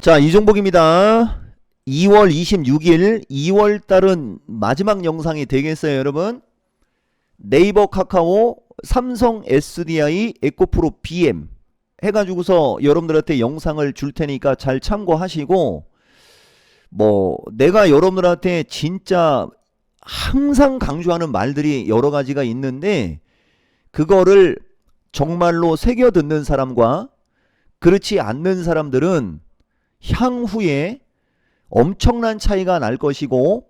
자, 이종복입니다. 2월 26일 2월달은 마지막 영상이 되겠어요, 여러분. 네이버 카카오 삼성 SDI 에코프로 BM 해가지고서 여러분들한테 영상을 줄 테니까 잘 참고하시고, 내가 여러분들한테 진짜 항상 강조하는 말들이 여러 가지가 있는데, 그거를 정말로 새겨 듣는 사람과 그렇지 않는 사람들은 향후에 엄청난 차이가 날 것이고,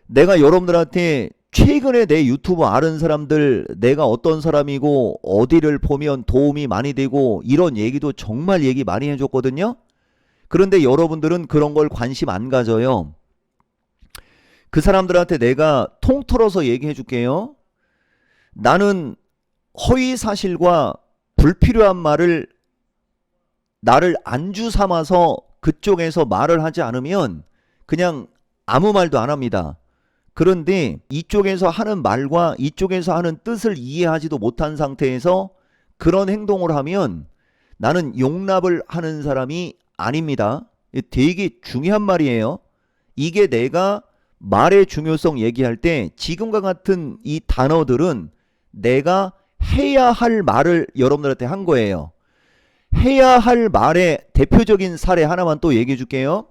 내가 여러분들한테 최근에 내 유튜브 아는 사람들, 내가 어떤 사람이고 어디를 보면 도움이 많이 되고 이런 얘기도 정말 얘기 많이 해줬거든요. 그런데 여러분들은 그런 걸 관심 안 가져요. 그 사람들한테 내가 통틀어서 얘기해 줄게요. 나는 허위 사실과 불필요한 말을 나를 안주 삼아서 그쪽에서 말을 하지 않으면 그냥 아무 말도 안 합니다. 그런데 이쪽에서 하는 말과 이쪽에서 하는 뜻을 이해하지도 못한 상태에서 그런 행동을 하면 나는 용납을 하는 사람이 아닙니다. 되게 중요한 말이에요. 이게 내가 말의 중요성 얘기할 때 지금과 같은 이 단어들은 내가 해야 할 말을 여러분들한테 한 거예요. 해야 할 말의 대표적인 사례 하나만 또 얘기해 줄게요.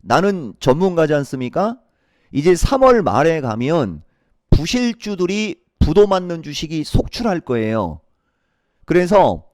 나는 전문가지 않습니까? 이제 3월 말에 가면 부실주들이 부도 맞는 주식이 속출할 거예요. 그래서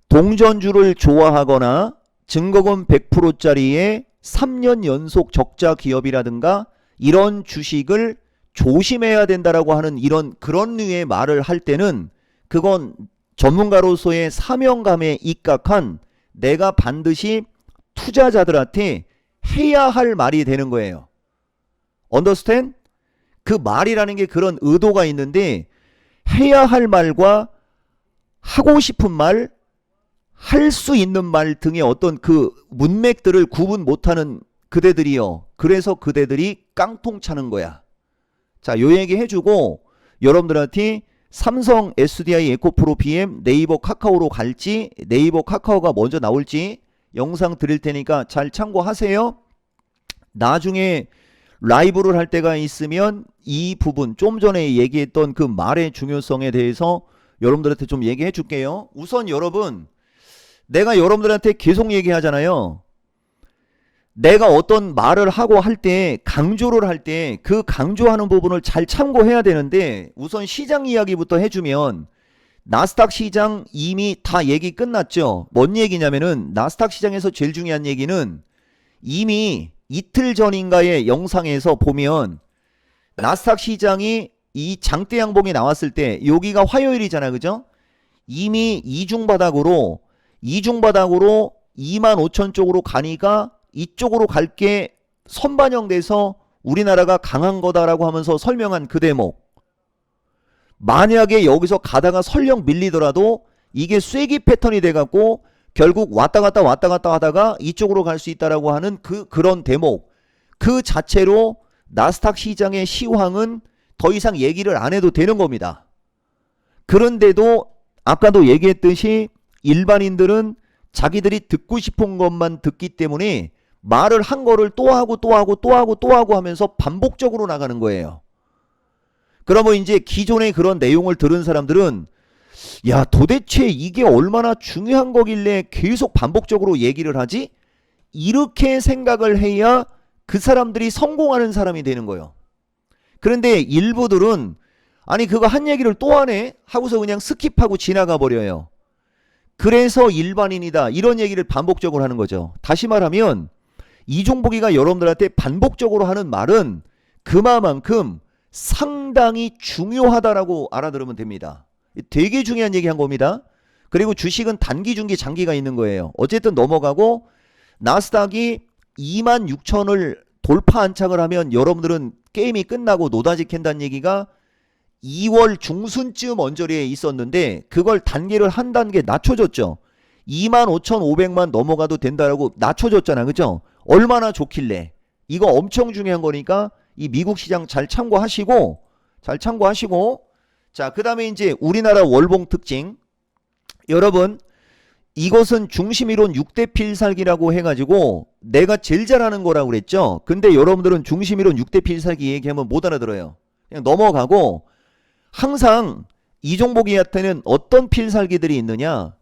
동전주를 좋아하거나 증거금 100%짜리의 3년 연속 적자 기업이라든가 이런 주식을 조심해야 된다라고 하는 그런 류의 말을 할 때는 그건 전문가로서의 사명감에 입각한 내가 반드시 투자자들한테 해야 할 말이 되는 거예요. Understand? 그 말이라는 게 그런 의도가 있는데, 해야 할 말과 하고 싶은 말, 할 수 있는 말 등의 어떤 그 문맥들을 구분 못하는 그대들이요. 그래서 그대들이 깡통 차는 거야. 자, 요 얘기 해주고 여러분들한테 삼성 SDI 에코프로 BM 네이버 카카오로 갈지 네이버 카카오가 먼저 나올지 영상 드릴 테니까 잘 참고하세요. 나중에 라이브를 할 때가 있으면 이 부분 좀 전에 얘기했던 그 말의 중요성에 대해서 여러분들한테 좀 얘기해 줄게요. 우선 여러분, 내가 여러분들한테 계속 얘기하잖아요. 내가 어떤 말을 하고 할 때, 강조를 할 때 그 강조하는 부분을 잘 참고해야 되는데, 우선 시장 이야기부터 해주면 나스닥 시장 이미 다 얘기 끝났죠. 뭔 얘기냐면은 나스닥 시장에서 제일 중요한 얘기는 이미 이틀 전인가의 영상에서 보면 나스닥 시장이 이 장대 양봉이 나왔을 때 여기가 화요일이잖아, 그죠? 이미 이중바닥으로 25,000 쪽으로 가니까 이쪽으로 갈게 선반영돼서 우리나라가 강한 거다라고 하면서 설명한 그 대목. 만약에 여기서 가다가 설령 밀리더라도 이게 쐐기 패턴이 돼갖고 결국 왔다 갔다 하다가 이쪽으로 갈 수 있다라고 하는 그런 대목. 그 자체로 나스닥 시장의 시황은 더 이상 얘기를 안 해도 되는 겁니다. 그런데도 아까도 얘기했듯이 일반인들은 자기들이 듣고 싶은 것만 듣기 때문에 말을 한 거를 또 하고 하면서 반복적으로 나가는 거예요. 그러면 이제 기존의 그런 내용을 들은 사람들은 야, 도대체 이게 얼마나 중요한 거길래 계속 반복적으로 얘기를 하지? 이렇게 생각을 해야 그 사람들이 성공하는 사람이 되는 거예요. 그런데 일부들은 아니 그거 한 얘기를 또 하네 하고서 그냥 스킵하고 지나가 버려요. 그래서 일반인이다 이런 얘기를 반복적으로 하는 거죠. 다시 말하면 이종복이가 여러분들한테 반복적으로 하는 말은 그만큼 상당히 중요하다라고 알아들으면 됩니다. 되게 중요한 얘기 한 겁니다. 그리고 주식은 단기, 중기, 장기가 있는 거예요. 어쨌든 넘어가고 나스닥이 26,000을 돌파 안착을 하면 여러분들은 게임이 끝나고 노다지 캔다는 얘기가 2월 중순쯤 언저리에 있었는데 그걸 단계를 한 단계 낮춰줬죠. 25,500만 넘어가도 된다라고 낮춰줬잖아, 그죠? 얼마나 좋길래. 이거 엄청 중요한 거니까 이 미국 시장 잘 참고하시고 자, 그 다음에 이제 우리나라 월봉 특징. 여러분, 이것은 중심이론 6대 필살기라고 해가지고 내가 제일 잘하는 거라고 그랬죠. 근데 여러분들은 중심이론 6대 필살기 얘기하면 못 알아들어요. 그냥 넘어가고, 항상 이종복이한테는 어떤 필살기들이 있느냐,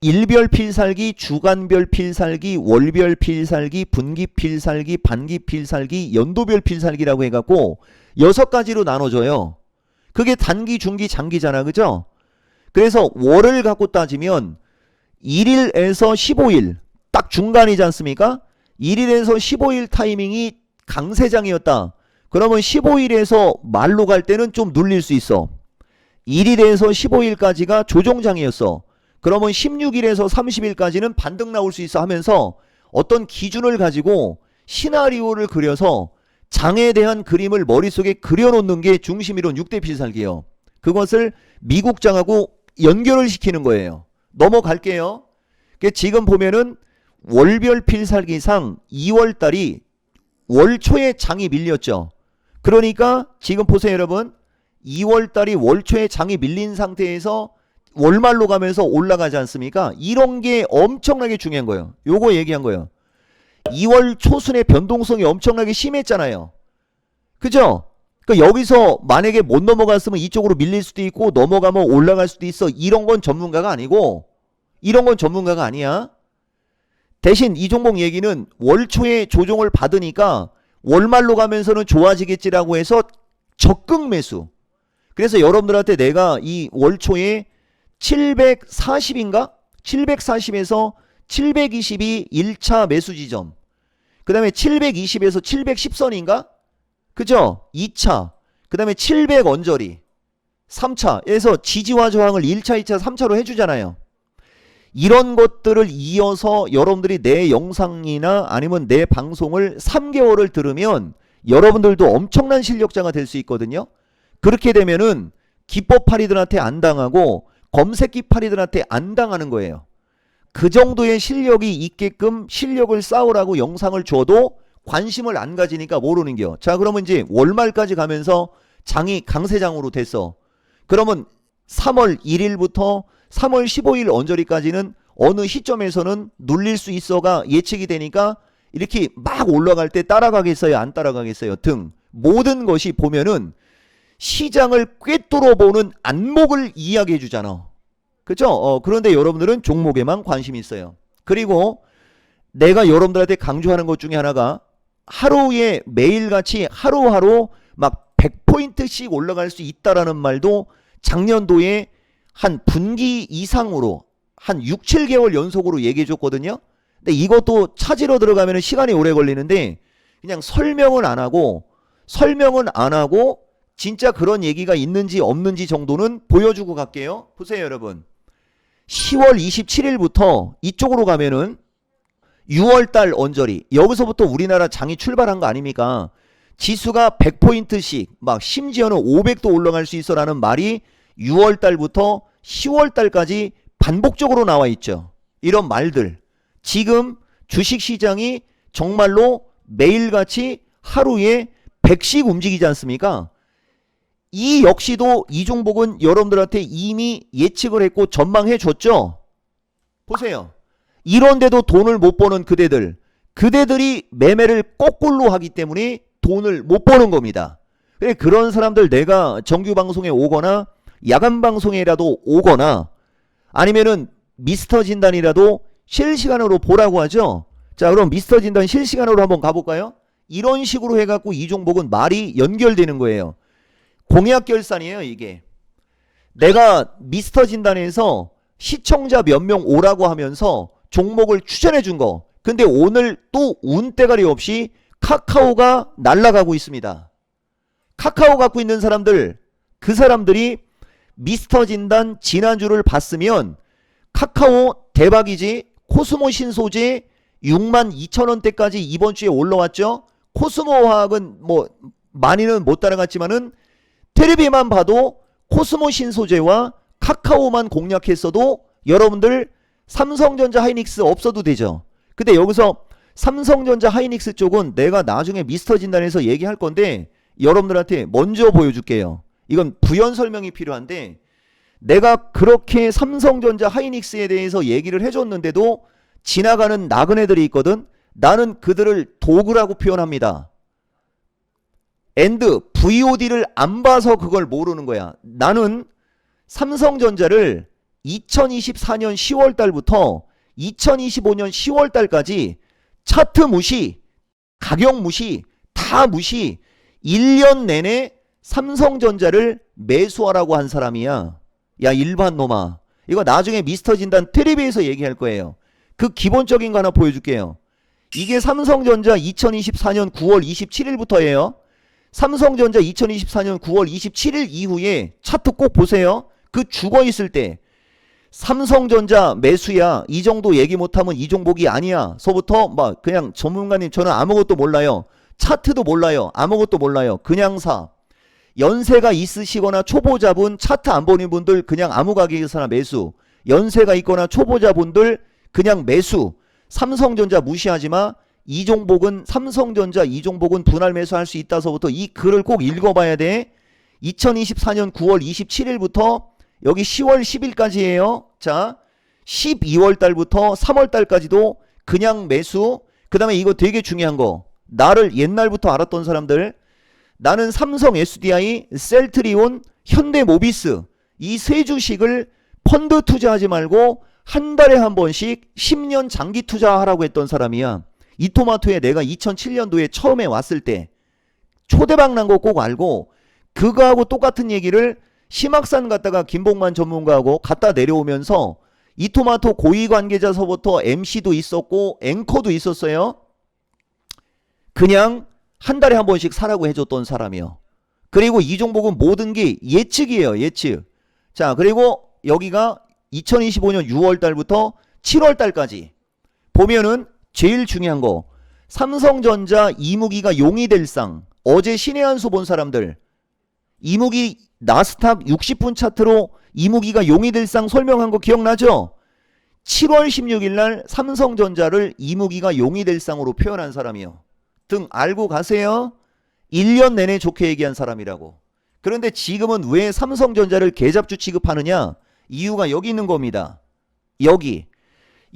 일별 필살기, 주간별 필살기, 월별 필살기, 분기 필살기, 반기 필살기, 연도별 필살기라고 해갖고 6가지로 나눠져요. 그게 단기, 중기, 장기잖아. 그죠? 그래서 월을 갖고 따지면 1일에서 15일 딱 중간이지 않습니까? 1일에서 15일 타이밍이 강세장이었다. 그러면 15일에서 말로 갈 때는 좀 눌릴 수 있어. 1일에서 15일까지가 조정장이었어. 그러면 16일에서 30일까지는 반등 나올 수 있어 하면서 어떤 기준을 가지고 시나리오를 그려서 장에 대한 그림을 머릿속에 그려놓는 게 중심이론 6대 필살기예요. 그것을 미국장하고 연결을 시키는 거예요. 넘어갈게요. 지금 보면은 월별 필살기상 2월달이 월초에 장이 밀렸죠. 그러니까 지금 보세요 여러분. 2월달이 월초에 장이 밀린 상태에서 월말로 가면서 올라가지 않습니까? 이런 게 엄청나게 중요한 거예요. 요거 얘기한 거예요. 2월 초순의 변동성이 엄청나게 심했잖아요. 그죠? 그러니까 여기서 만약에 못 넘어갔으면 이쪽으로 밀릴 수도 있고 넘어가면 올라갈 수도 있어. 이런 건 전문가가 아니고, 이런 건 전문가가 아니야. 대신 이 종목 얘기는 월초에 조정을 받으니까 월말로 가면서는 좋아지겠지라고 해서 적극 매수. 그래서 여러분들한테 내가 이 월초에 740인가? 740에서 720이 1차 매수 지점. 그 다음에 720에서 710선인가? 그죠? 2차. 그 다음에 700 언저리. 3차에서 지지와 저항을 1차, 2차, 3차로 해주잖아요. 이런 것들을 이어서 여러분들이 내 영상이나 아니면 내 방송을 3개월을 들으면 여러분들도 엄청난 실력자가 될 수 있거든요. 그렇게 되면은 기법파리들한테 안 당하고 검색기파리들한테 안 당하는 거예요. 그 정도의 실력이 있게끔 실력을 쌓으라고 영상을 줘도 관심을 안 가지니까 모르는겨. 자, 그러면 이제 월말까지 가면서 장이 강세장으로 됐어. 그러면 3월 1일부터 3월 15일 언저리까지는 어느 시점에서는 눌릴 수 있어가 예측이 되니까 이렇게 막 올라갈 때 따라가겠어요? 안 따라가겠어요? 등 모든 것이 보면은 시장을 꿰뚫어 보는 안목을 이야기해 주잖아. 그죠? 그런데 여러분들은 종목에만 관심이 있어요. 그리고 내가 여러분들한테 강조하는 것 중에 하나가 하루에 매일같이 하루하루 막 100포인트씩 올라갈 수 있다라는 말도 작년도에 한 분기 이상으로 한 6, 7개월 연속으로 얘기해 줬거든요. 근데 이것도 찾으러 들어가면 시간이 오래 걸리는데 그냥 설명은 안 하고 진짜 그런 얘기가 있는지 없는지 정도는 보여주고 갈게요. 보세요 여러분. 10월 27일부터 이쪽으로 가면은 6월달 언저리, 여기서부터 우리나라 장이 출발한 거 아닙니까? 지수가 100포인트씩 막 심지어는 500도 올라갈 수 있어 라는 말이 6월달부터 10월달까지 반복적으로 나와 있죠. 이런 말들. 지금 주식시장이 정말로 매일같이 하루에 100씩 움직이지 않습니까? 이 역시도 이 종목은 여러분들한테 이미 예측을 했고 전망해 줬죠. 보세요. 이런데도 돈을 못 버는 그대들이 매매를 거꾸로 하기 때문에 돈을 못 버는 겁니다. 그런 사람들 내가 정규 방송에 오거나 야간 방송에라도 오거나 아니면은 미스터 진단이라도 실시간으로 보라고 하죠. 자, 그럼 미스터 진단 실시간으로 한번 가볼까요? 이런 식으로 해갖고 이 종목은 말이 연결되는 거예요. 공약 결산이에요 이게. 내가 미스터 진단에서 시청자 몇 명 오라고 하면서 종목을 추천해 준 거. 근데 오늘 또 운대가리 없이 카카오가 날아가고 있습니다. 카카오 갖고 있는 사람들, 그 사람들이 미스터 진단 지난주를 봤으면 카카오 대박이지. 코스모 신소재 62,000원대까지 이번 주에 올라왔죠. 코스모 화학은 뭐 많이는 못 따라갔지만은 텔레비만 봐도 코스모 신소재와 카카오만 공략했어도 여러분들 삼성전자 하이닉스 없어도 되죠. 근데 여기서 삼성전자 하이닉스 쪽은 내가 나중에 미스터 진단에서 얘기할 건데 여러분들한테 먼저 보여줄게요. 이건 부연 설명이 필요한데 내가 그렇게 삼성전자 하이닉스에 대해서 얘기를 해줬는데도 지나가는 나그네들이 있거든. 나는 그들을 도구라고 표현합니다. and VOD를 안 봐서 그걸 모르는 거야. 나는 삼성전자를 2024년 10월 달부터 2025년 10월 달까지 차트 무시, 가격 무시, 다 무시, 1년 내내 삼성전자를 매수하라고 한 사람이야. 야, 일반 놈아. 이거 나중에 미스터 진단 텔레비에서 얘기할 거예요. 그 기본적인 거 하나 보여줄게요. 이게 삼성전자 2024년 9월 27일부터예요. 삼성전자 2024년 9월 27일 이후에 차트 꼭 보세요. 그 죽어 있을 때 삼성전자 매수야, 이 정도 얘기 못하면 이 종목이 아니야 서부터 막 그냥 전문가님 저는 아무것도 몰라요, 차트도 몰라요, 아무것도 몰라요, 그냥 사. 연세가 있으시거나 초보자분, 차트 안 보는 분들 그냥 아무 가격에서나 매수. 연세가 있거나 초보자분들 그냥 매수. 삼성전자 무시하지마. 이 종목은 삼성전자 이 종목은 분할 매수할 수 있다서부터 이 글을 꼭 읽어봐야 돼. 2024년 9월 27일부터 여기 10월 10일까지예요. 자, 12월 달부터 3월 달까지도 그냥 매수. 그 다음에 이거 되게 중요한 거. 나를 옛날부터 알았던 사람들, 나는 삼성 SDI, 셀트리온, 현대모비스 이 세 주식을 펀드 투자하지 말고 한 달에 한 번씩 10년 장기 투자하라고 했던 사람이야. 이토마토에 내가 2007년도에 처음에 왔을 때 초대박 난 거 꼭 알고, 그거하고 똑같은 얘기를 심학산 갔다가 김봉만 전문가하고 갔다 내려오면서 이토마토 고위 관계자서부터 MC도 있었고 앵커도 있었어요. 그냥 한 달에 한 번씩 사라고 해줬던 사람이요. 그리고 이 종목은 모든 게 예측이에요. 예측. 자, 그리고 여기가 2025년 6월 달부터 7월 달까지 보면은 제일 중요한 거, 삼성전자 이무기가 용이 될 상. 어제 신의 한 수 본 사람들, 이무기 나스닥 60분 차트로 이무기가 용이 될 상 설명한 거 기억나죠? 7월 16일 날 삼성전자를 이무기가 용이 될 상으로 표현한 사람이요. 등 알고 가세요. 1년 내내 좋게 얘기한 사람이라고. 그런데 지금은 왜 삼성전자를 계잡주 취급하느냐? 이유가 여기 있는 겁니다. 여기.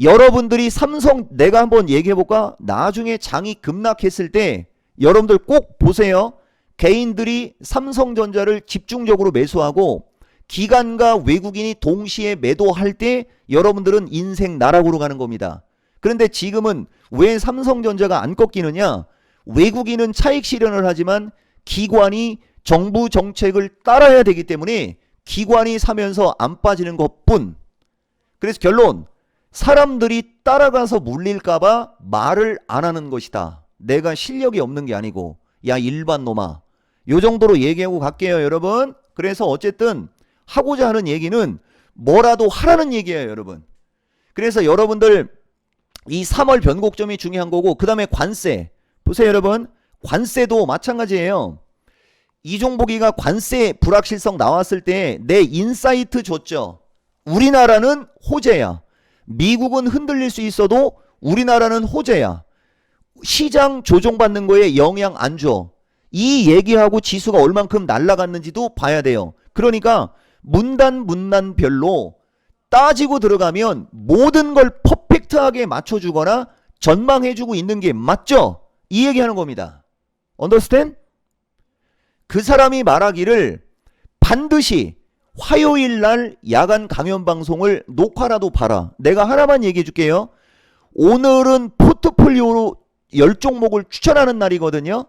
여러분들이 삼성, 내가 한번 얘기해볼까? 나중에 장이 급락했을 때 여러분들 꼭 보세요. 개인들이 삼성전자를 집중적으로 매수하고 기관과 외국인이 동시에 매도할 때 여러분들은 인생 나락으로 가는 겁니다. 그런데 지금은 왜 삼성전자가 안 꺾이느냐? 외국인은 차익 실현을 하지만 기관이 정부 정책을 따라야 되기 때문에 기관이 사면서 안 빠지는 것뿐. 그래서 결론, 사람들이 따라가서 물릴까봐 말을 안 하는 것이다. 내가 실력이 없는 게 아니고. 야, 일반 놈아. 요 정도로 얘기하고 갈게요, 여러분. 그래서 어쨌든 하고자 하는 얘기는 뭐라도 하라는 얘기예요, 여러분. 그래서 여러분들 이 3월 변곡점이 중요한 거고, 그 다음에 관세. 보세요, 여러분. 관세도 마찬가지예요. 이종복이가 관세 불확실성 나왔을 때 내 인사이트 줬죠. 우리나라는 호재야. 미국은 흔들릴 수 있어도 우리나라는 호재야. 시장 조종받는 거에 영향 안 줘. 이 얘기하고 지수가 얼만큼 날아갔는지도 봐야 돼요. 그러니까 문단별로 따지고 들어가면 모든 걸 퍼펙트하게 맞춰주거나 전망해주고 있는 게 맞죠? 이 얘기하는 겁니다. Understand? 그 사람이 말하기를 반드시 화요일 날 야간 강연 방송을 녹화라도 봐라. 내가 하나만 얘기해 줄게요. 오늘은 포트폴리오로 10종목을 추천하는 날이거든요.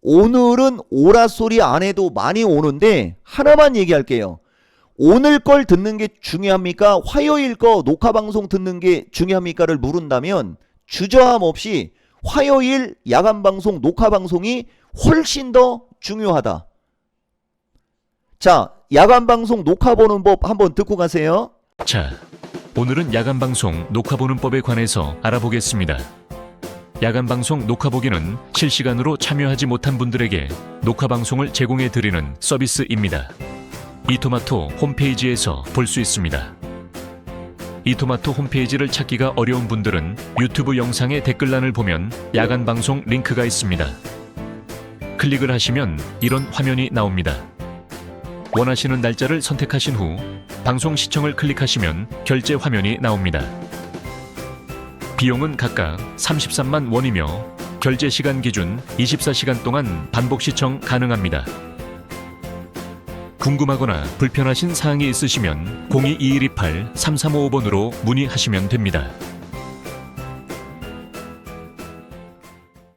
오늘은 오라소리 안 해도 많이 오는데 하나만 얘기할게요. 오늘 걸 듣는 게 중요합니까? 화요일 거 녹화 방송 듣는 게 중요합니까를 물은다면 주저함 없이 화요일 야간 방송 녹화 방송이 훨씬 더 중요하다. 자, 야간 방송 녹화 보는 법 한번 듣고 가세요. 자, 오늘은 야간 방송 녹화 보는 법에 관해서 알아보겠습니다. 야간 방송 녹화 보기는 실시간으로 참여하지 못한 분들에게 녹화 방송을 제공해 드리는 서비스입니다. 이토마토 홈페이지에서 볼 수 있습니다. 이토마토 홈페이지를 찾기가 어려운 분들은 유튜브 영상의 댓글란을 보면 야간 방송 링크가 있습니다. 클릭을 하시면 이런 화면이 나옵니다. 원하시는 날짜를 선택하신 후 방송 시청을 클릭하시면 결제 화면이 나옵니다. 비용은 각각 33만 원이며 결제 시간 기준 24시간 동안 반복 시청 가능합니다. 궁금하거나 불편하신 사항이 있으시면 022128-3355번으로 문의하시면 됩니다.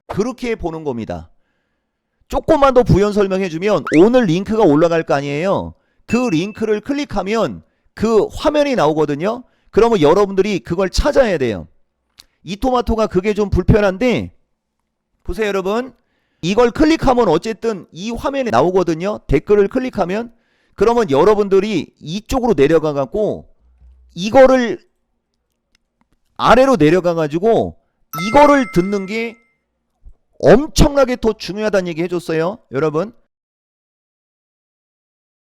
그렇게 보는 겁니다. 조금만 더 부연 설명해주면 오늘 링크가 올라갈 거 아니에요. 그 링크를 클릭하면 그 화면이 나오거든요. 그러면 여러분들이 그걸 찾아야 돼요. 이토마토가 그게 좀 불편한데 보세요 여러분. 이걸 클릭하면 어쨌든 이 화면이 나오거든요. 댓글을 클릭하면. 그러면 여러분들이 이쪽으로 내려가 갖고 이거를 아래로 내려가 가지고 이거를 듣는 게 엄청나게 더 중요하다는 얘기 해줬어요 여러분.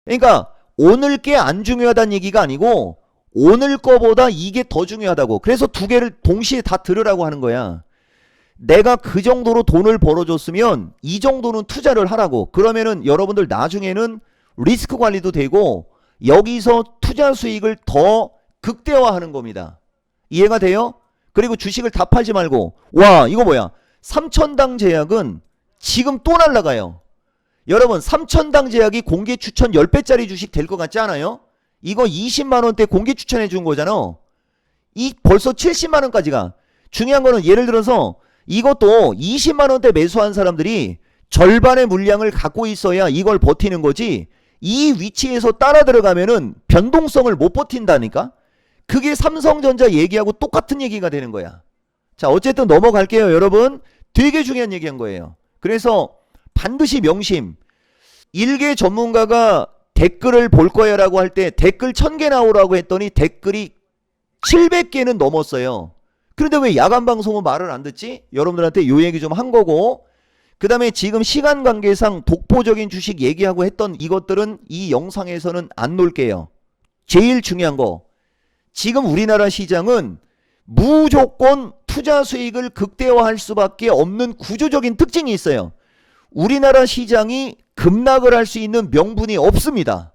그러니까 오늘 게 안 중요하다는 얘기가 아니고 오늘 거보다 이게 더 중요하다고. 그래서 두 개를 동시에 다 들으라고 하는 거야. 내가 그 정도로 돈을 벌어줬으면 이 정도는 투자를 하라고. 그러면은 여러분들 나중에는 리스크 관리도 되고 여기서 투자 수익을 더 극대화하는 겁니다. 이해가 돼요? 그리고 주식을 다 팔지 말고 와 이거 뭐야 3,000당 제약은 지금 또 날라가요. 여러분 3,000당 제약이 공개 추천 10배짜리 주식 될 것 같지 않아요? 이거 20만원대 공개 추천해 준 거잖아. 이 벌써 70만원까지 가. 중요한 거는 예를 들어서 이것도 20만원대 매수한 사람들이 절반의 물량을 갖고 있어야 이걸 버티는 거지. 이 위치에서 따라 들어가면은 변동성을 못 버틴다니까. 그게 삼성전자 얘기하고 똑같은 얘기가 되는 거야. 자 어쨌든 넘어갈게요 여러분. 되게 중요한 얘기한 거예요. 그래서 반드시 명심. 일개 전문가가 댓글을 볼 거야 라고 할 때 댓글 1000개 나오라고 했더니 댓글이 700개는 넘었어요. 그런데 왜 야간 방송은 말을 안 듣지? 여러분들한테 요 얘기 좀 한 거고, 그 다음에 지금 시간 관계상 독보적인 주식 얘기하고 했던 이것들은 이 영상에서는 안 놓을게요. 제일 중요한 거, 지금 우리나라 시장은 무조건 투자 수익을 극대화할 수밖에 없는 구조적인 특징이 있어요. 우리나라 시장이 급락을 할 수 있는 명분이 없습니다.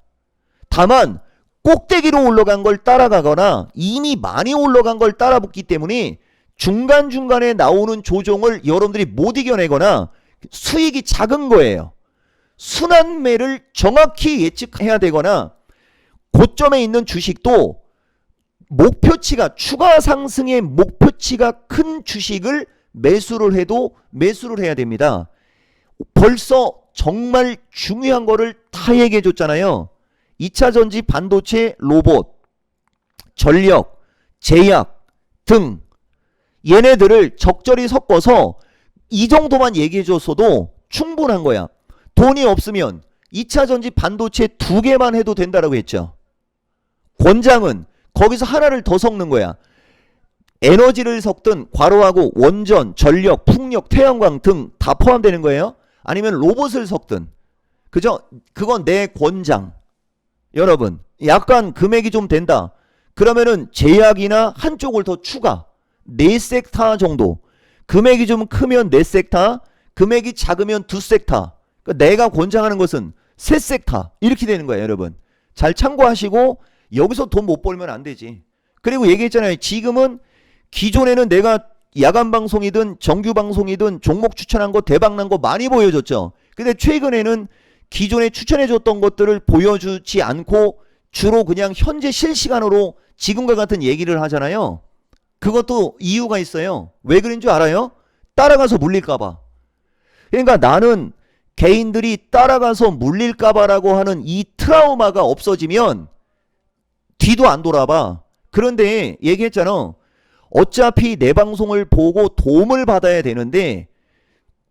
다만 꼭대기로 올라간 걸 따라가거나 이미 많이 올라간 걸 따라붙기 때문에 중간중간에 나오는 조정을 여러분들이 못 이겨내거나 수익이 작은 거예요. 순환매를 정확히 예측해야 되거나 고점에 있는 주식도 목표치가 추가 상승의 목표치가 큰 주식을 매수를 해도 매수를 해야 됩니다. 벌써 정말 중요한 거를 다 얘기해 줬잖아요. 2차전지 반도체 로봇, 전력, 제약 등 얘네들을 적절히 섞어서 이 정도만 얘기해 줬어도 충분한 거야. 돈이 없으면 2차전지 반도체 2개만 해도 된다라고 했죠. 권장은 거기서 하나를 더 섞는 거야. 에너지를 섞든 괄호하고 원전, 전력, 풍력, 태양광 등 다 포함되는 거예요. 아니면 로봇을 섞든. 그죠? 그건 내 권장. 여러분 약간 금액이 좀 된다. 그러면은 제약이나 한쪽을 더 추가. 4섹타 정도. 금액이 좀 크면 4섹타, 금액이 작으면 2섹타. 그러니까 내가 권장하는 것은 3섹타. 이렇게 되는 거예요 여러분. 잘 참고하시고 여기서 돈 못 벌면 안 되지. 그리고 얘기했잖아요. 지금은 기존에는 내가 야간 방송이든 정규 방송이든 종목 추천한 거 대박난 거 많이 보여줬죠. 근데 최근에는 기존에 추천해줬던 것들을 보여주지 않고 주로 그냥 현재 실시간으로 지금과 같은 얘기를 하잖아요. 그것도 이유가 있어요. 왜 그런 줄 알아요? 따라가서 물릴까봐. 그러니까 나는 개인들이 따라가서 물릴까봐라고 하는 이 트라우마가 없어지면 뒤도 안 돌아봐. 그런데 얘기했잖아. 어차피 내 방송을 보고 도움을 받아야 되는데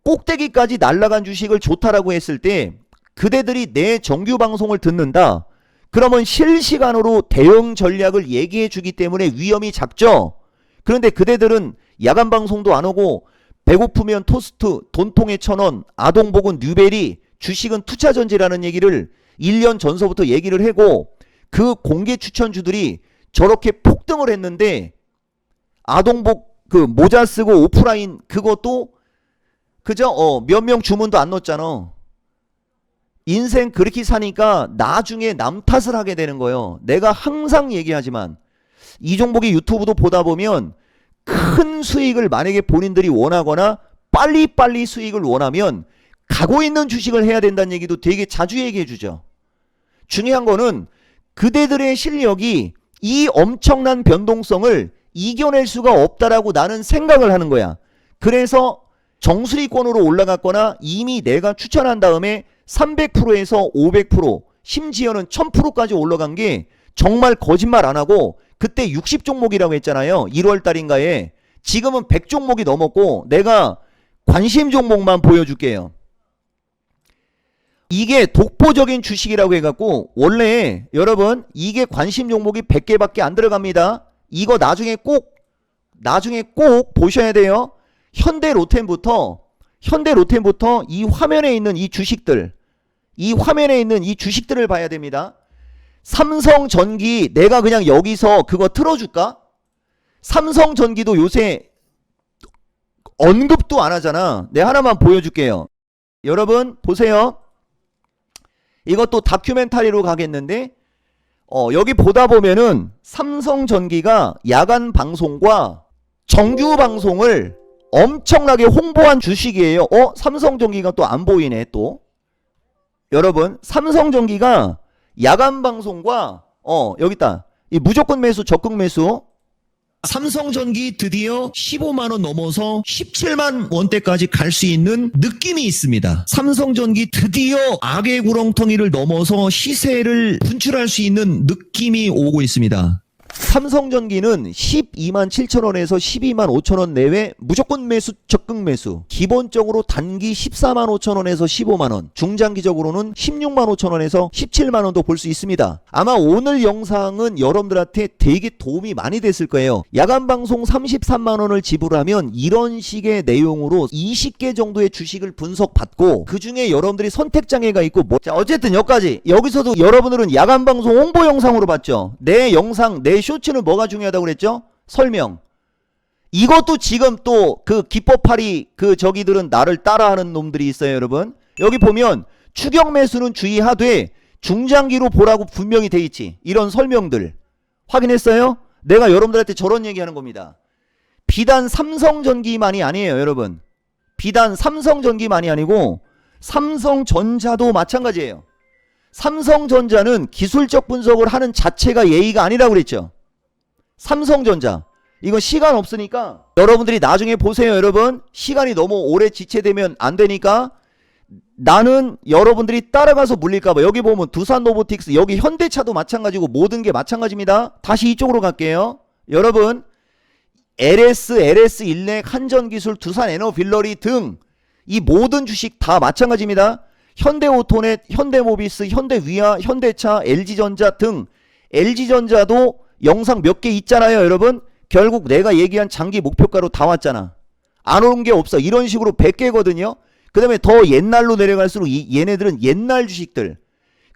꼭대기까지 날아간 주식을 좋다라고 했을 때 그대들이 내 정규 방송을 듣는다. 그러면 실시간으로 대응 전략을 얘기해 주기 때문에 위험이 작죠. 그런데 그대들은 야간 방송도 안 오고 배고프면 토스트, 돈통에 1,000원, 아동복은 뉴베리, 주식은 투자전지라는 얘기를 1년 전서부터 얘기를 하고 그 공개 추천주들이 저렇게 폭등을 했는데 아동복 그 모자 쓰고 오프라인 그것도 그저 몇 명 주문도 안 넣었잖아. 인생 그렇게 사니까 나중에 남 탓을 하게 되는 거예요. 내가 항상 얘기하지만 이 종목의 유튜브도 보다 보면 큰 수익을 만약에 본인들이 원하거나 빨리빨리 수익을 원하면 가고 있는 주식을 해야 된다는 얘기도 되게 자주 얘기해 주죠. 중요한 거는 그대들의 실력이 이 엄청난 변동성을 이겨낼 수가 없다라고 나는 생각을 하는 거야. 그래서 정수리권으로 올라갔거나 이미 내가 추천한 다음에 300%에서 500% 심지어는 1000%까지 올라간 게 정말 거짓말 안 하고 그때 60종목이라고 했잖아요. 1월 달인가에. 지금은 100종목이 넘었고 내가 관심 종목만 보여줄게요. 이게 독보적인 주식이라고 해갖고 원래 여러분 이게 관심 종목이 100개밖에 안 들어갑니다. 이거 나중에 꼭 보셔야 돼요. 현대로템부터 이 화면에 있는 이 주식들을 봐야 됩니다. 삼성전기 내가 그냥 여기서 그거 틀어줄까? 삼성전기도 요새 언급도 안 하잖아. 내가 하나만 보여줄게요. 여러분 보세요. 이것도 다큐멘터리로 가겠는데 여기 보다 보면은 삼성전기가 야간 방송과 정규 방송을 엄청나게 홍보한 주식이에요. 삼성전기가 또 안 보이네 또. 여러분 삼성전기가 야간 방송과 여기 있다. 이 무조건 매수 적극 매수. 삼성전기 드디어 15만원 넘어서 17만 원대까지 갈 수 있는 느낌이 있습니다. 삼성전기 드디어 악의 구렁텅이를 넘어서 시세를 분출할 수 있는 느낌이 오고 있습니다. 삼성전기는 12만 7천원에서 12만 5천원 내외 무조건 매수 적극 매수, 기본적으로 단기 14만 5천원에서 15만원, 중장기적으로는 16만 5천원에서 17만원도 볼 수 있습니다. 아마 오늘 영상은 여러분들한테 되게 도움이 많이 됐을 거예요. 야간방송 33만원을 지불하면 이런 식의 내용으로 20개 정도의 주식을 분석받고 그 중에 여러분들이 선택장애가 있고 자 어쨌든 여기까지. 여기서도 여러분들은 야간방송 홍보 영상으로 봤죠. 내 영상 내 쇼츠는 뭐가 중요하다고 그랬죠? 설명. 이것도 지금 또 그 기법팔이 그 저기들은 나를 따라하는 놈들이 있어요. 여러분 여기 보면 추격 매수는 주의하되 중장기로 보라고 분명히 돼 있지. 이런 설명들 확인했어요? 내가 여러분들한테 저런 얘기하는 겁니다. 비단 삼성전기만이 아니에요. 여러분 비단 삼성전기만이 아니고 삼성전자도 마찬가지예요. 삼성전자는 기술적 분석을 하는 자체가 예의가 아니라고 그랬죠. 삼성전자 이건 시간 없으니까 여러분들이 나중에 보세요. 여러분 시간이 너무 오래 지체되면 안 되니까 나는 여러분들이 따라가서 물릴까봐. 여기 보면 두산로보틱스, 여기 현대차도 마찬가지고 모든 게 마찬가지입니다. 다시 이쪽으로 갈게요. 여러분 LS일렉, 한전기술, 두산에너빌러리 등 이 모든 주식 다 마찬가지입니다. 현대오토넷, 현대모비스, 현대위아, 현대차, LG전자 등 LG전자도 영상 몇 개 있잖아요. 여러분 결국 내가 얘기한 장기 목표가로 다 왔잖아. 안 오는 게 없어. 이런 식으로 100개거든요. 그 다음에 더 옛날로 내려갈수록 얘네들은 옛날 주식들,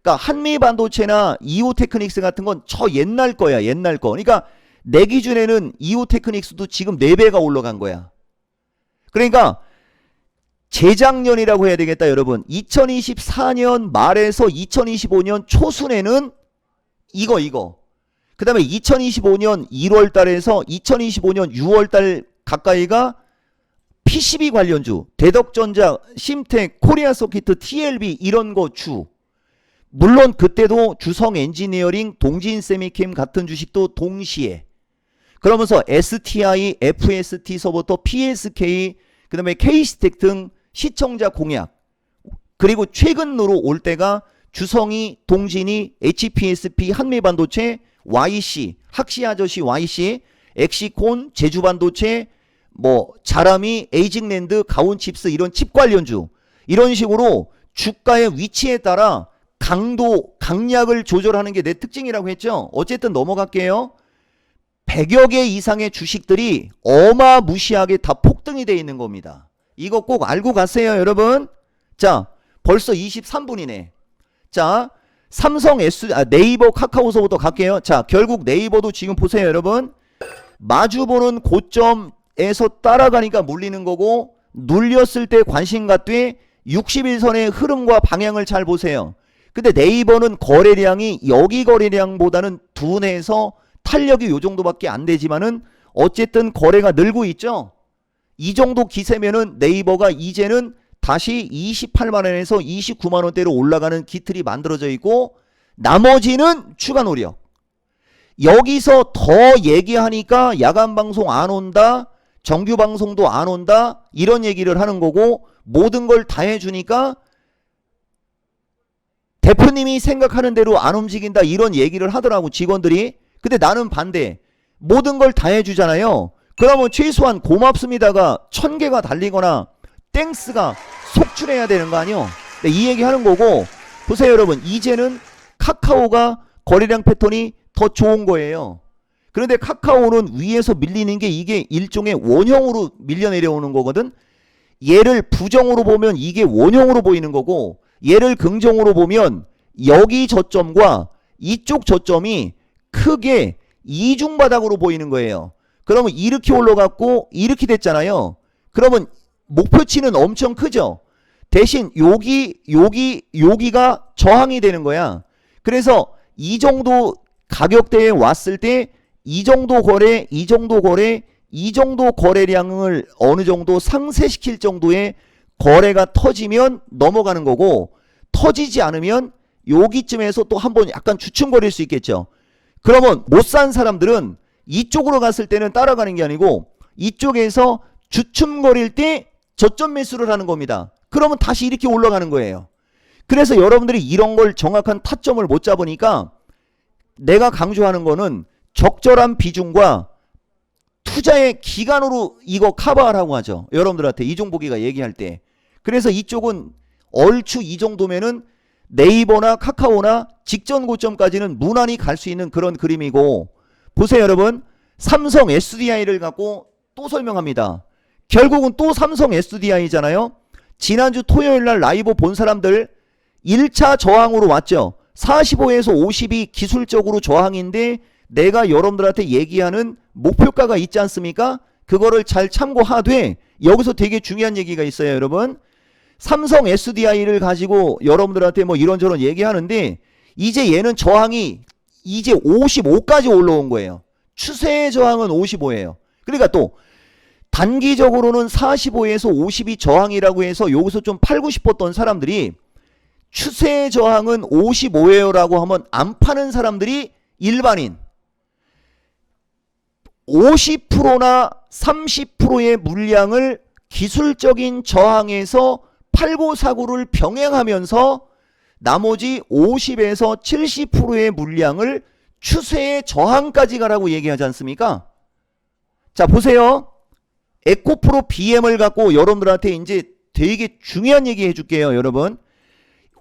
그러니까 한미반도체나 이오테크닉스 같은 건 저 옛날 거야. 옛날 거. 그러니까 내 기준에는 이오테크닉스도 지금 4배가 올라간 거야. 그러니까 재작년이라고 해야 되겠다. 여러분 2024년 말에서 2025년 초순에는 이거 그 다음에 2025년 1월 달에서 2025년 6월 달 가까이가 PCB 관련주, 대덕전자, 심텍, 코리아서키트, TLB 이런 거 주. 물론 그때도 주성엔지니어링, 동진세미캠 같은 주식도 동시에. 그러면서 STI, FST서부터 PSK, 그 다음에 K스택 등 시청자 공약, 그리고 최근으로 올 때가 주성이, 동진이, HPSP, 한미반도체, YC, 학시아저씨 YC, 엑시콘, 제주반도체, 뭐 자라미, 에이징랜드, 가온칩스 이런 칩 관련주, 이런 식으로 주가의 위치에 따라 강도, 강약을 조절하는 게 내 특징이라고 했죠. 어쨌든 넘어갈게요. 100여 개 이상의 주식들이 어마무시하게 다 폭등이 돼 있는 겁니다. 이거 꼭 알고 가세요. 여러분 자 벌써 23분이네 자 네이버, 카카오서부터 갈게요. 자 결국 네이버도 지금 보세요. 여러분 마주보는 고점에서 따라가니까 물리는 거고, 눌렸을 때 관심 갖되 60일선의 흐름과 방향을 잘 보세요. 근데 네이버는 거래량이 여기 거래량보다는 둔해서 탄력이 요 정도밖에 안 되지만은 어쨌든 거래가 늘고 있죠. 이 정도 기세면은 네이버가 이제는 다시 28만원에서 29만원대로 올라가는 기틀이 만들어져 있고, 나머지는 추가 노력. 여기서 더 얘기하니까 야간 방송 안 온다, 정규 방송도 안 온다, 이런 얘기를 하는 거고, 모든 걸 다 해주니까 대표님이 생각하는 대로 안 움직인다, 이런 얘기를 하더라고, 직원들이. 근데 나는 반대. 모든 걸 다 해주잖아요. 그러면 최소한 고맙습니다가 1000개가 달리거나 땡스가 속출해야 되는 거 아니요? 이 얘기 하는 거고, 보세요 여러분, 이제는 카카오가 거래량 패턴이 더 좋은 거예요. 그런데 카카오는 위에서 밀리는 게 이게 일종의 원형으로 밀려 내려오는 거거든. 얘를 부정으로 보면 이게 원형으로 보이는 거고, 얘를 긍정으로 보면 여기 저점과 이쪽 저점이 크게 이중바닥으로 보이는 거예요. 그러면 이렇게 올라갔고 이렇게 됐잖아요. 그러면 목표치는 엄청 크죠. 대신 여기가 저항이 되는 거야. 그래서 이 정도 가격대에 왔을 때 이 정도 거래, 이 정도 거래, 이 정도 거래량을 어느 정도 상쇄시킬 정도의 거래가 터지면 넘어가는 거고, 터지지 않으면 여기쯤에서 또 한번 약간 주춤거릴 수 있겠죠. 그러면 못 산 사람들은 이쪽으로 갔을 때는 따라가는 게 아니고 이쪽에서 주춤거릴 때 저점 매수를 하는 겁니다. 그러면 다시 이렇게 올라가는 거예요. 그래서 여러분들이 이런 걸 정확한 타점을 못 잡으니까 내가 강조하는 거는 적절한 비중과 투자의 기간으로 이거 커버하라고 하죠. 여러분들한테 이종복이가 얘기할 때. 그래서 이쪽은 얼추 이 정도면은 네이버나 카카오나 직전 고점까지는 무난히 갈 수 있는 그런 그림이고, 보세요 여러분, 삼성 SDI를 갖고 또 설명합니다. 결국은 또 삼성 SDI잖아요. 지난주 토요일날 라이브 본 사람들 1차 저항으로 왔죠. 45에서 50이 기술적으로 저항인데 내가 여러분들한테 얘기하는 목표가가 있지 않습니까? 그거를 잘 참고하되, 여기서 되게 중요한 얘기가 있어요 여러분. 삼성 SDI를 가지고 여러분들한테 뭐 이런저런 얘기하는데, 이제 얘는 저항이 이제 55까지 올라온 거예요. 추세의 저항은 55예요. 그러니까 또 단기적으로는 45에서 50이 저항이라고 해서 여기서 좀 팔고 싶었던 사람들이 추세의 저항은 55예요 라고 하면 안 파는 사람들이 일반인 50%나 30%의 물량을 기술적인 저항에서 팔고 사고를 병행하면서 나머지 50에서 70%의 물량을 추세의 저항까지 가라고 얘기하지 않습니까? 자 보세요. 에코프로 BM을 갖고 여러분들한테 이제 되게 중요한 얘기 해줄게요 여러분.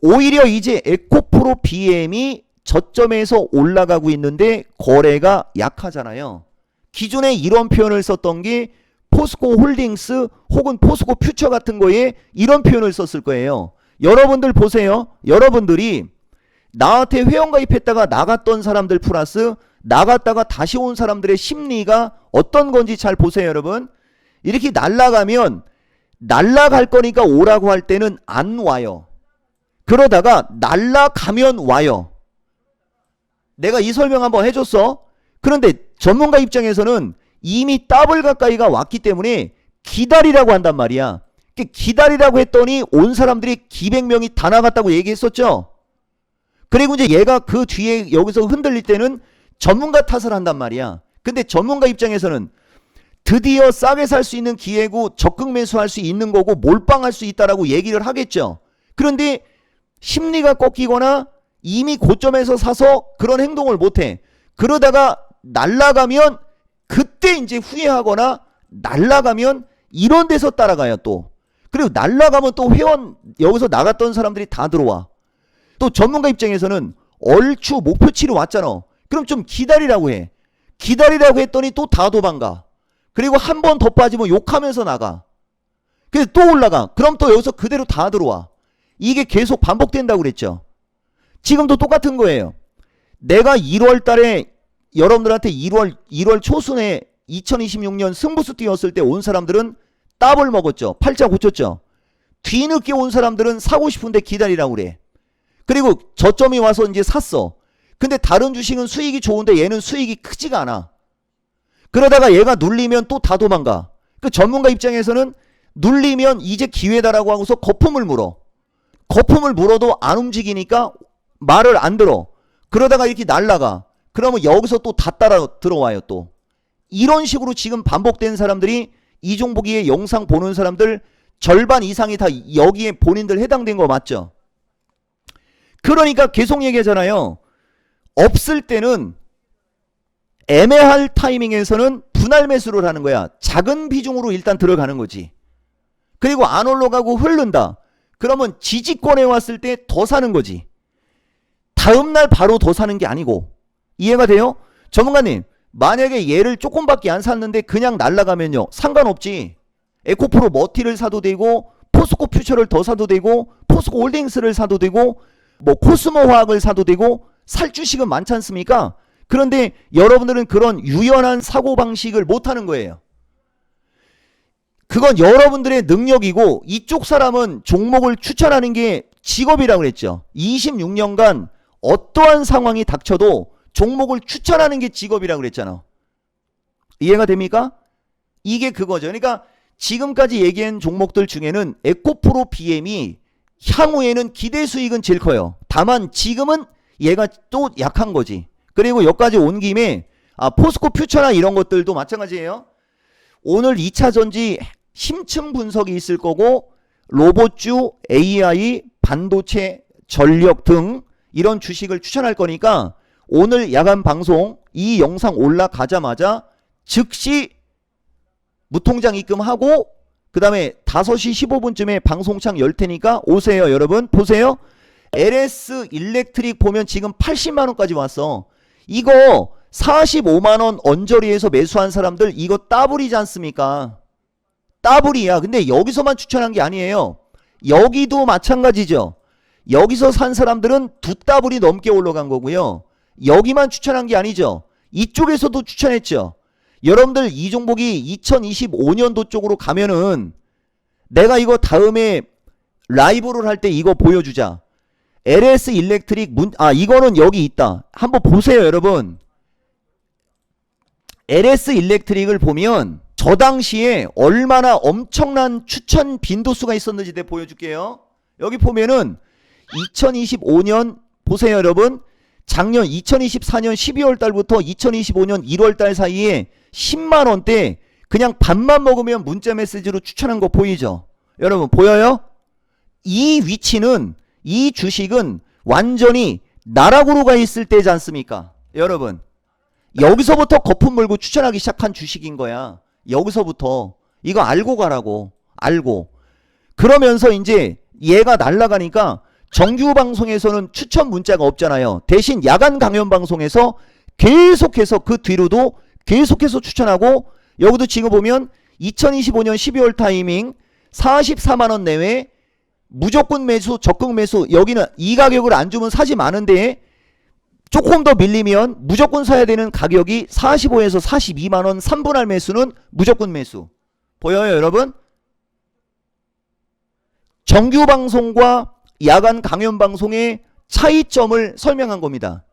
오히려 이제 에코프로 BM이 저점에서 올라가고 있는데 거래가 약하잖아요. 기존에 이런 표현을 썼던 게 포스코 홀딩스 혹은 포스코 퓨처 같은 거에 이런 표현을 썼을 거예요. 여러분들 보세요. 여러분들이 나한테 회원가입했다가 나갔던 사람들 플러스 나갔다가 다시 온 사람들의 심리가 어떤 건지 잘 보세요 여러분. 이렇게 날아가면 날아갈 거니까 오라고 할 때는 안 와요. 그러다가 날아가면 와요. 내가 이 설명 한번 해줬어. 그런데 전문가 입장에서는 이미 더블 가까이가 왔기 때문에 기다리라고 한단 말이야. 기다리라고 했더니 온 사람들이 기백 명이 다 나갔다고 얘기했었죠. 그리고 이제 얘가 그 뒤에 여기서 흔들릴 때는 전문가 탓을 한단 말이야. 근데 전문가 입장에서는 드디어 싸게 살 수 있는 기회고 적극 매수할 수 있는 거고 몰빵할 수 있다라고 얘기를 하겠죠. 그런데 심리가 꺾이거나 이미 고점에서 사서 그런 행동을 못해. 그러다가 날아가면 그때 이제 후회하거나 날아가면 이런 데서 따라가요 또. 그리고 날아가면 또 회원 여기서 나갔던 사람들이 다 들어와. 또 전문가 입장에서는 얼추 목표치로 왔잖아. 그럼 좀 기다리라고 해. 기다리라고 했더니 또 다 도망가. 그리고 한 번 더 빠지면 욕하면서 나가. 그래서 또 올라가. 그럼 또 여기서 그대로 다 들어와. 이게 계속 반복된다고 그랬죠. 지금도 똑같은 거예요. 내가 1월 달에 여러분들한테 1월 초순에 2026년 승부수 띄웠을 때 온 사람들은 더블 먹었죠. 팔자 고쳤죠. 뒤늦게 온 사람들은 사고 싶은데 기다리라고 그래. 그리고 저점이 와서 이제 샀어. 근데 다른 주식은 수익이 좋은데 얘는 수익이 크지가 않아. 그러다가 얘가 눌리면 또 다 도망가. 그 전문가 입장에서는 눌리면 이제 기회다라고 하고서 거품을 물어. 거품을 물어도 안 움직이니까 말을 안 들어. 그러다가 이렇게 날라가. 그러면 여기서 또 다 따라 들어와요 또. 이런 식으로 지금 반복된 사람들이 이종복이의 영상 보는 사람들 절반 이상이 다 여기에 본인들 해당된 거 맞죠? 그러니까 계속 얘기하잖아요. 없을 때는 애매할 타이밍에서는 분할 매수를 하는 거야. 작은 비중으로 일단 들어가는 거지. 그리고 안 올라가고 흐른다. 그러면 지지권에 왔을 때 더 사는 거지. 다음날 바로 더 사는 게 아니고. 이해가 돼요? 전문가님, 만약에 얘를 조금밖에 안 샀는데 그냥 날아가면요. 상관없지. 에코프로 머티를 사도 되고 포스코 퓨처를 더 사도 되고 포스코 홀딩스를 사도 되고 뭐 코스모 화학을 사도 되고 살 주식은 많지 않습니까? 그런데 여러분들은 그런 유연한 사고방식을 못하는 거예요. 그건 여러분들의 능력이고 이쪽 사람은 종목을 추천하는 게 직업이라고 그랬죠. 26년간 어떠한 상황이 닥쳐도 종목을 추천하는 게 직업이라고 그랬잖아. 이해가 됩니까? 이게 그거죠. 그러니까 지금까지 얘기한 종목들 중에는 에코프로 BM이 향후에는 기대 수익은 제일 커요. 다만 지금은 얘가 또 약한 거지. 그리고 여기까지 온 김에 포스코 퓨처나 이런 것들도 마찬가지예요. 오늘 2차 전지 심층 분석이 있을 거고 로봇주, AI, 반도체, 전력 등 이런 주식을 추천할 거니까 오늘 야간 방송 이 영상 올라가자마자 즉시 무통장 입금하고 그 다음에 5시 15분쯤에 방송창 열 테니까 오세요. 여러분 보세요. LS 일렉트릭 보면 지금 80만원까지 왔어. 이거 45만원 언저리에서 매수한 사람들 이거 따블이지 않습니까? 따블이야. 근데 여기서만 추천한 게 아니에요. 여기도 마찬가지죠. 여기서 산 사람들은 두 따블이 넘게 올라간 거고요. 여기만 추천한 게 아니죠. 이쪽에서도 추천했죠. 여러분들 이 종목이 2025년도 쪽으로 가면은 내가 이거 다음에 라이브를 할 때 이거 보여주자. LS 일렉트릭 이거는 여기 있다. 한번 보세요 여러분. LS 일렉트릭을 보면 저 당시에 얼마나 엄청난 추천 빈도수가 있었는지 내가 보여줄게요. 여기 보면은 2025년 보세요 여러분. 작년 2024년 12월 달부터 2025년 1월 달 사이에 10만원대 그냥 밥만 먹으면 문자 메시지로 추천한 거 보이죠? 여러분 보여요? 이 위치는 이 주식은 완전히 나락으로 가 있을 때지 않습니까? 여러분 여기서부터 거품 물고 추천하기 시작한 주식인 거야. 여기서부터 이거 알고 가라고. 알고 그러면서 이제 얘가 날아가니까 정규 방송에서는 추천 문자가 없잖아요. 대신 야간 강연 방송에서 계속해서 그 뒤로도 계속해서 추천하고 여기도 지금 보면 2025년 12월 타이밍 44만원 내외 무조건 매수 적극 매수 여기는 이 가격을 안 주면 사지 마는데 조금 더 밀리면 무조건 사야 되는 가격이 45에서 42만원 3분할 매수는 무조건 매수. 보여요 여러분? 정규 방송과 야간 강연 방송의 차이점을 설명한 겁니다.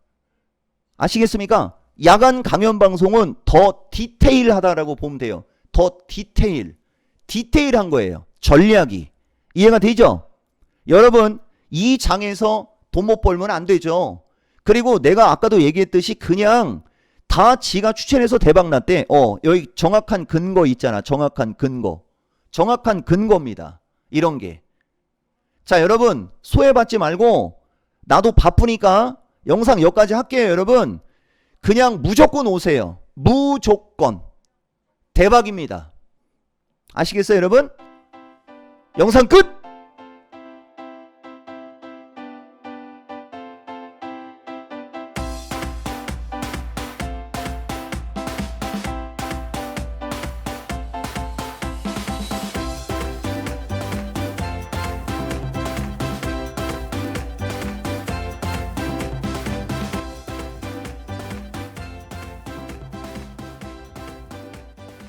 아시겠습니까? 야간 강연 방송은 더 디테일하다라고 보면 돼요. 더 디테일한 거예요. 전략이. 이해가 되죠? 여러분 이 장에서 돈 못 벌면 안 되죠. 그리고 내가 아까도 얘기했듯이 그냥 다 지가 추천해서 대박 났대. 여기 정확한 근거 있잖아. 정확한 근거입니다. 이런 게. 자 여러분 소외받지 말고 나도 바쁘니까 영상 여기까지 할게요 여러분. 그냥 무조건 오세요. 무조건. 대박입니다. 아시겠어요 여러분? 영상 끝!